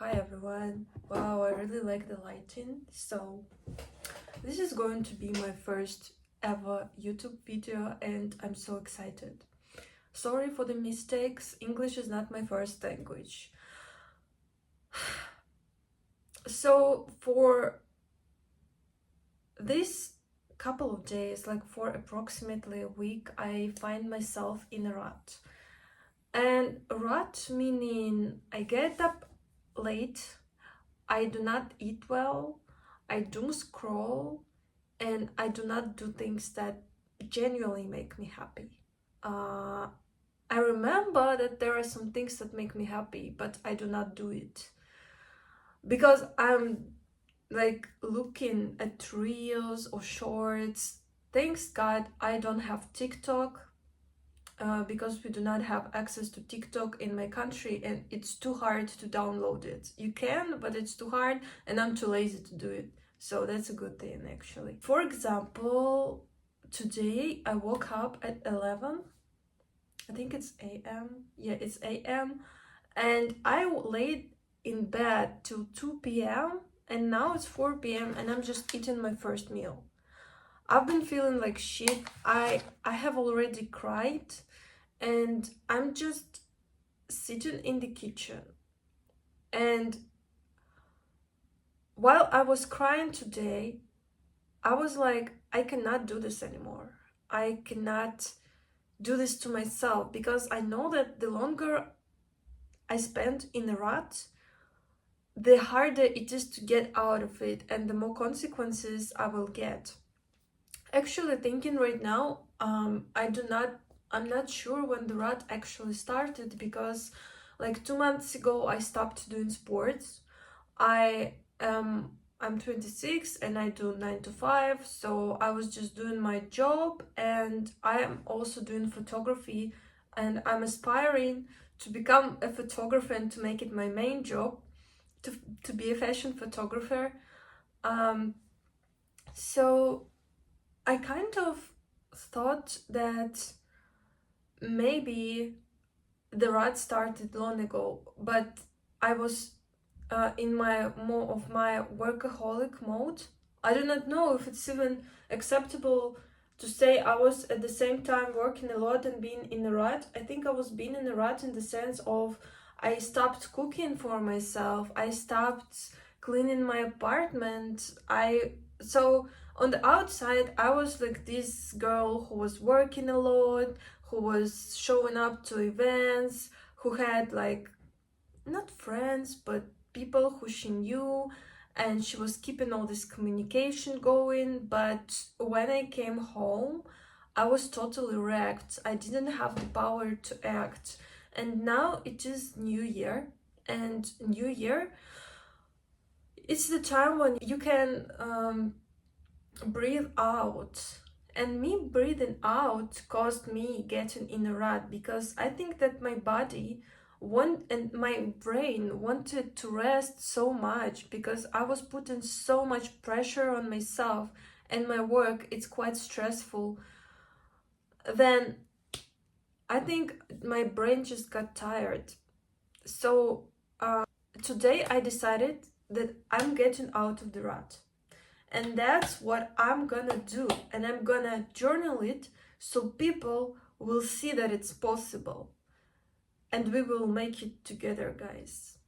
Hi everyone. Wow, I really like the lighting. So, this is going to be my first ever YouTube video and I'm so excited. Sorry for the mistakes. English is not my first language. So, for this couple of days, like for approximately a week, I find myself in a rut. And rut meaning I get up late, I do not eat well, I doom scroll, and I do not do things that genuinely make me happy. Uh, I remember that there are some things that make me happy, but I do not do it because I'm like looking at reels or shorts. Thanks God I don't have TikTok. Because we do not have access to TikTok in my country and it's too hard to download it. You can, but it's too hard and I'm too lazy to do it. So that's a good thing actually. For example, today I woke up at 11. I think it's AM. Yeah, it's AM. And I laid in bed till 2 p.m. and now it's 4 p.m. and I'm just eating my first meal. I've been feeling like shit. I have already cried and I'm just sitting in the kitchen. And while I was crying today, I was like, I cannot do this anymore. I cannot do this to myself because I know that the longer I spend in a rut, the harder it is to get out of it and the more consequences I will get. Actually, thinking right now, I'm not sure when the rut actually started because like 2 months ago I stopped doing sports. I I'm 26 and I do 9 to 5, so I was just doing my job and I am also doing photography and I'm aspiring to become a photographer and to make it my main job, to be a fashion photographer. Um, so I kind of thought that maybe the rut started long ago, but I was in my more of my workaholic mode. I do not know if it's even acceptable to say I was at the same time working a lot and being in a rut. I think I was being in a rut in the sense of I stopped cooking for myself. I stopped cleaning my apartment. So on the outside I was like this girl who was working a lot, who was showing up to events, who had like not friends but people who she knew, and she was keeping all this communication going. But when I came home, I was totally wrecked. I didn't have the power to act. And now it is New Year, and New Year, it's the time when you can breathe out. And me breathing out caused me getting in a rut because I think that my body and my brain wanted to rest so much because I was putting so much pressure on myself and my work, it's quite stressful. Then I think my brain just got tired. So today I decided that I'm getting out of the rut. And that's what I'm gonna do. And I'm gonna journal it so people will see that it's possible. And we will make it together, guys.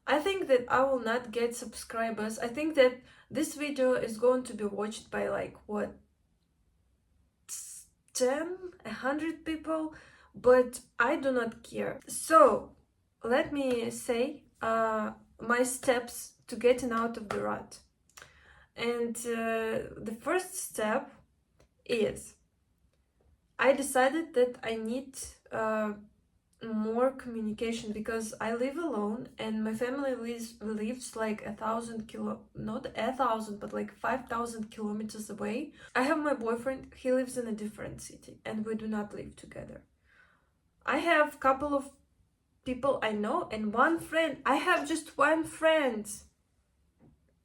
I think that I will not get subscribers. I think that this video is going to be watched by like what, 10, 100 people, but I do not care. So let me say my steps to getting out of the rut. And the first step is I decided that I need more communication because I live alone and my family lives like 1,000 not 1,000 but like 5,000 kilometers away. I have my boyfriend, he lives in a different city and we do not live together. I have a couple of people I know and one friend. I have just one friend,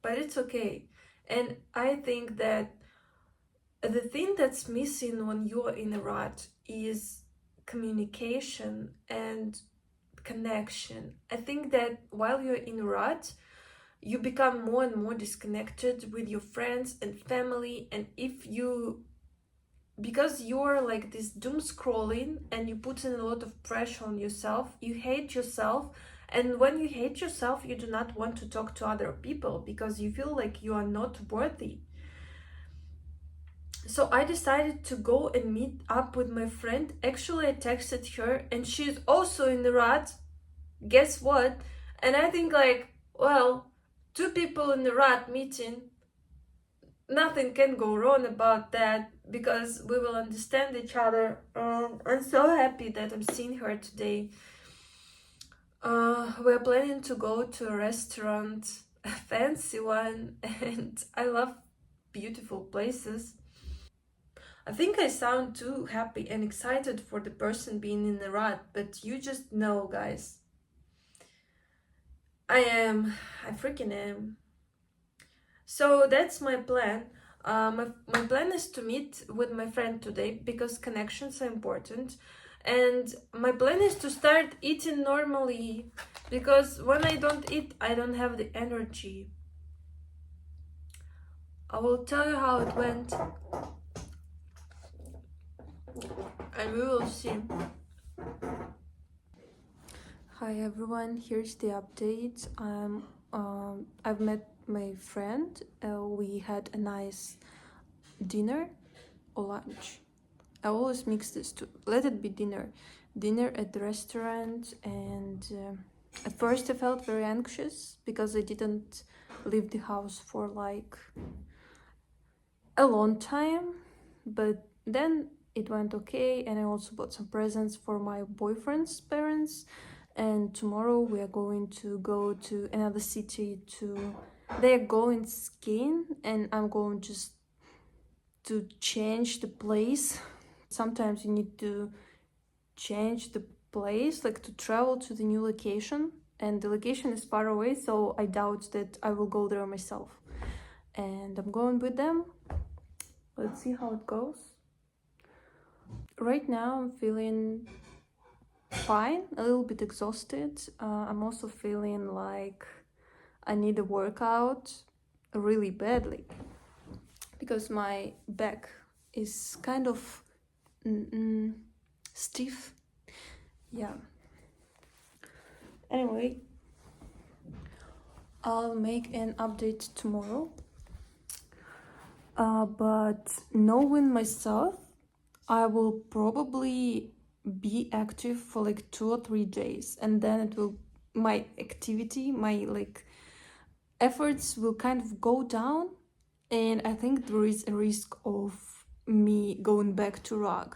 but it's okay. And I think that the thing that's missing when you're in a rut is communication, and connection. I think that while you're in rut, you become more and more disconnected with your friends and family, and because you're like this doom scrolling and you put in a lot of pressure on yourself, you hate yourself. And when you hate yourself, you do not want to talk to other people because you feel like you are not worthy. So I decided to go and meet up with my friend. Actually, I texted her and she's also in the rut. Guess what? And I think like, well, two people in the rut meeting, nothing can go wrong about that because we will understand each other. I'm so happy that I'm seeing her today. We're planning to go to a restaurant, a fancy one, and I love beautiful places. I think I sound too happy and excited for the person being in the rut, but you just know, guys. I freaking am. So that's my plan. My plan is to meet with my friend today because connections are important. And my plan is to start eating normally because when I don't eat, I don't have the energy. I will tell you how it went and we will see. Hi everyone, here's the update. I've met my friend. We had a nice dinner or lunch. I always mix this two. Let it be dinner. Dinner at the restaurant, and at first I felt very anxious because I didn't leave the house for like a long time, but then it went okay, and I also bought some presents for my boyfriend's parents. And tomorrow we are going to go to another city to they're going skiing, and I'm going just to change the place. Sometimes you need to change the place, like to travel to the new location, and the location is far away, so I doubt that I will go there myself. And I'm going with them. Let's see how it goes. Right now I'm feeling fine, a little bit exhausted. I'm also feeling like I need a workout really badly because my back is kind of stiff. Yeah. Anyway, I'll make an update tomorrow. But knowing myself, I will probably be active for like 2 or 3 days, and then it will my activity, my like efforts will kind of go down, and I think there is a risk of me going back to rut.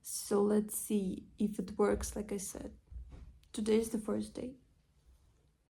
So let's see if it works. Like I said, today is the first day.